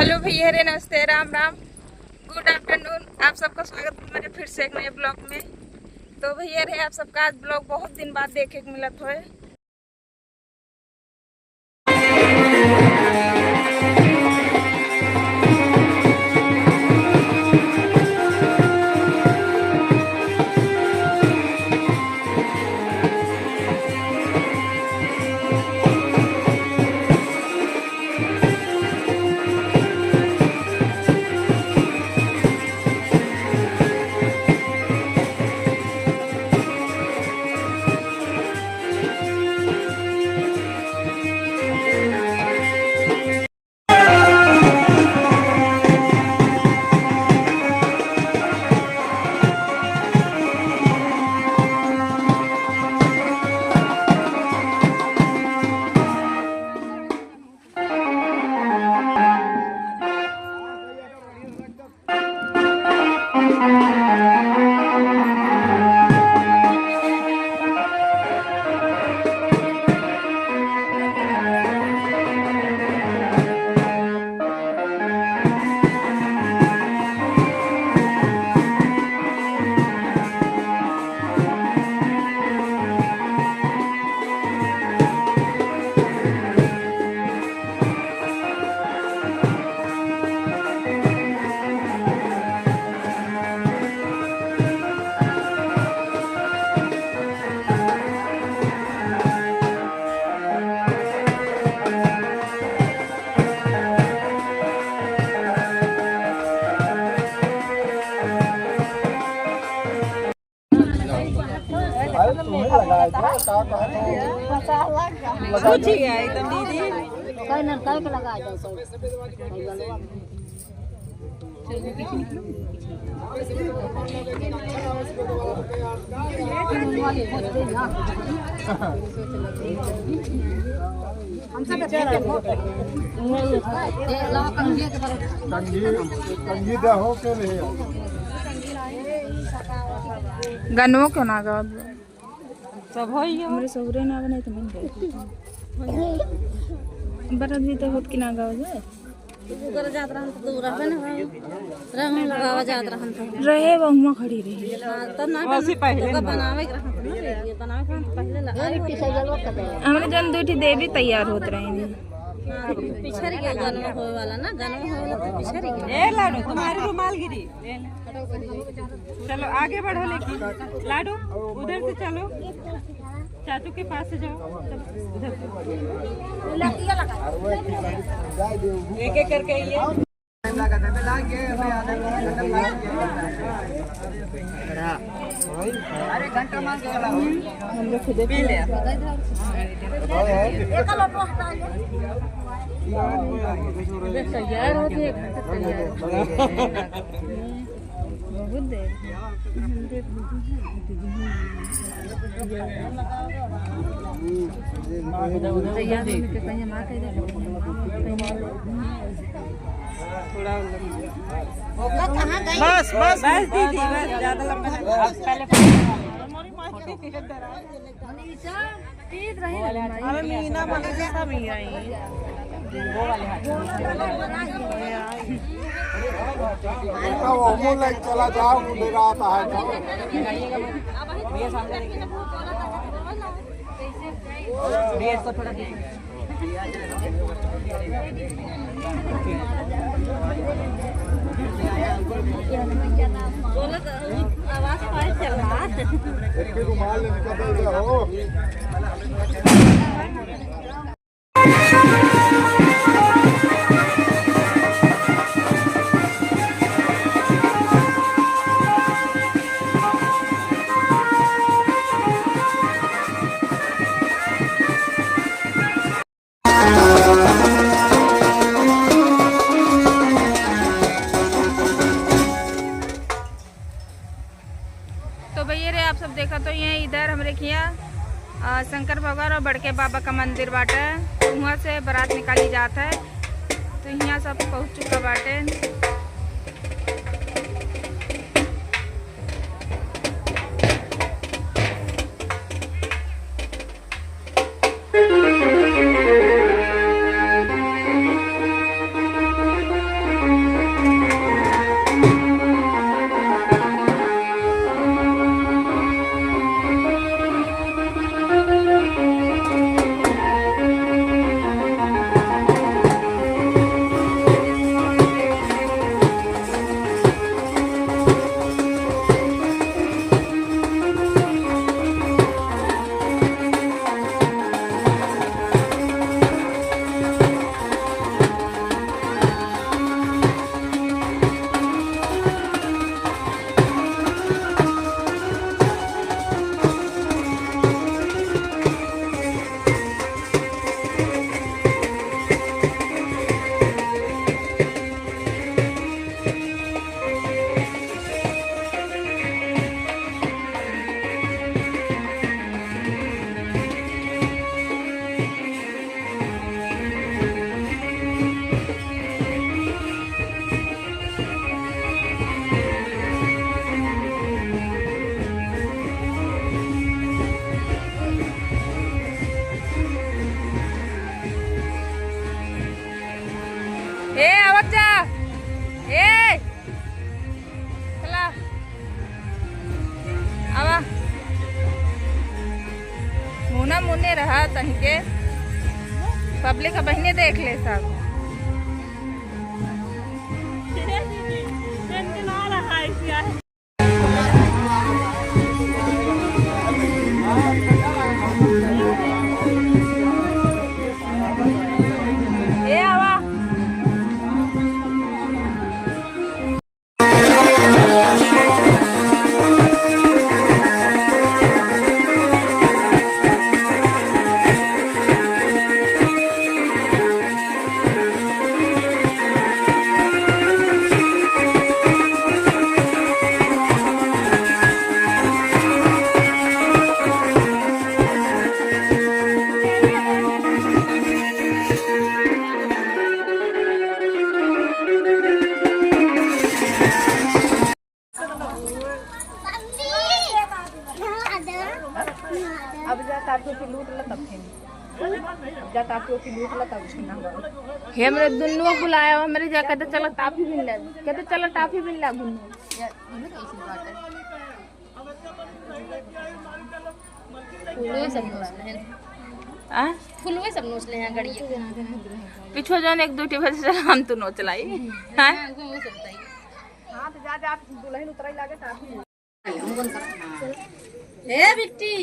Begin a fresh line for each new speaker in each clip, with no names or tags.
Hello भैया, रे नमस्ते, राम राम, गुड आफ्टरनून। आप सबका स्वागत है मेरे फिर से एक नए ब्लॉग में। तो भैया रे, आप सबका आज ब्लॉग बहुत दिन बाद देखे को मिला था।
कुछ ही है एकदम दीदी
कोई न कोई को लगा जाए हम सब कंगी हो के लिए
गनवो क्यों ना गा
सब हो ही
हमरे सहुरे ना बने तो मन गए बरत भी तो होत कि ना गाओ जाए
उधर जात रहन तो दूर रहबे ना रंग लगावा जात रहन तो
रहे बहुमा खड़ी रही
तो ना
वैसे पहले
तो बनावे के रहन तो ये बनावे के रहन पहले लगा लिट्टी से जलवा कर दे
हमरे जन दूठी देवी तैयार होत रहे
पिछड़ गया गनवा होए वाला ना गनवा होए वाला तो पिछड़ गया
ए लाडू तुम्हारी रुमाल गिरी चलो आगे बढ़ो लेकिन लाडू उधर से चलो चाचू के पास से जाओ उधर एक एक करके ये अरे घंटा मांग के हम लोग खुद पी ले
एक लोटो हटा ले तैयार हो गए
बहुत देर
बस बस बस दीदी बस ज्यादा लंबा पहले अरे मीना मने से सब ही आई वो वाले
वो मुंह लग चला जाओ मुझे रात है
ये तो थोड़ा
बोला तो आवाज पाए चल रहा
एक रुमाल निकल हो
तो भैया रे, आप सब देखा तो ये इधर हमरे किया शंकर भगवान और बड़के बाबा का मंदिर बाटे। तो वहाँ से बारात निकाली जात है। तो यहाँ सब पहुँच चुका बाटे। ए आवत जा ए चला आवा मुना मुने रहा तनके पब्लिक का बहने देख ले सब ए आवा हमरे दुन्नु बुलाया हमरे जा कहते चला टाफी बिन ले कहते चला टाफी बिन ला गुन्नु
फुलवे सब नोचले हैं गड़ी
पीछो जान एक दूटी बजे चला हम तो नोच लाई हां
हां तो जा दुल्हन उतराई लागे टाफी
ए बिट्टी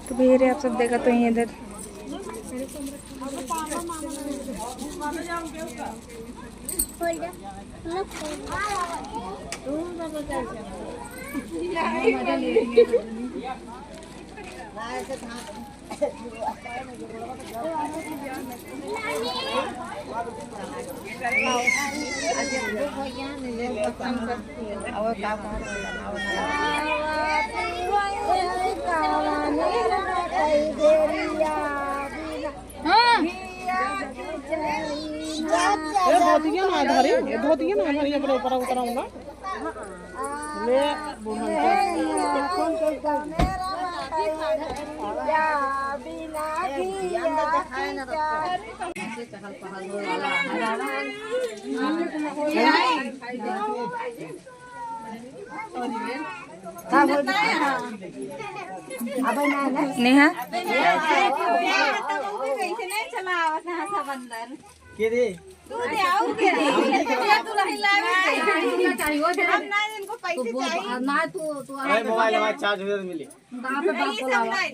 तो भैया आप सब देखा तो ये इधर
धोतिया ना हमारी अपने ऊपर उतराऊंगा ले
नेहा
के रे अरे मोबाइल हमारा चार्ज हो मिली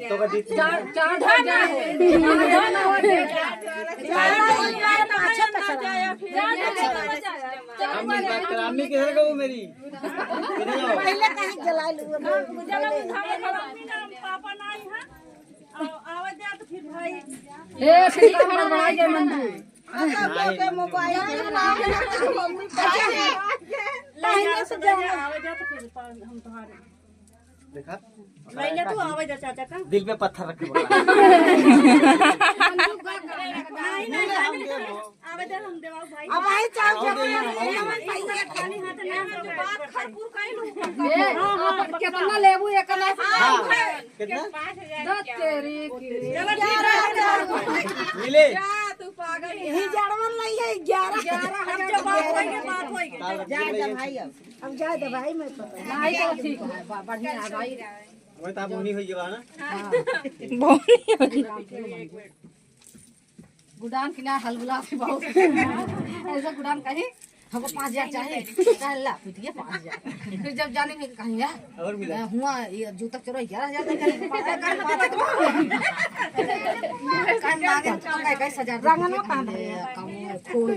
तो का दी अम्मी किधर गई मेरी
पहले कहीं जला लूं पापा ना है आवाज जा तो फिर भाई
ए फिर हमारा बड़ा जय मंजू
के मोबाइल मम्मी लाइन से आवाज जा तो फिर हम तुम्हारे
देखा
पहले तो आवाज जा चाचा का
दिल पे पत्थर रख के
नहीं आवाज हम देवा भाई अब भाई चाव हम पैसा खाली हाथ ना बात खरपुर कहीं लूं
कितना लेबू एक ना
कितना
10 तेरी
चलो 11,000
मिले
तू पागल यही जड़वन नहीं है 11 हम जब बात होएगी जा जा भाई अब जा दे भाई मैं पता
नहीं तो ठीक है बढ़िया है भाई
वही ता बोनी होई जबा ना
गुडान किना हलगुला से बहुत ऐसा गुडान कहे हमको 5,000 चाहिए ला पिटिए 5,000 फिर जब जाने में कहेंगे
और मिला
हुआ ये जूता चोरा 11,000 कहीं 5,000 कैसे हजार रंगन में कहां खोल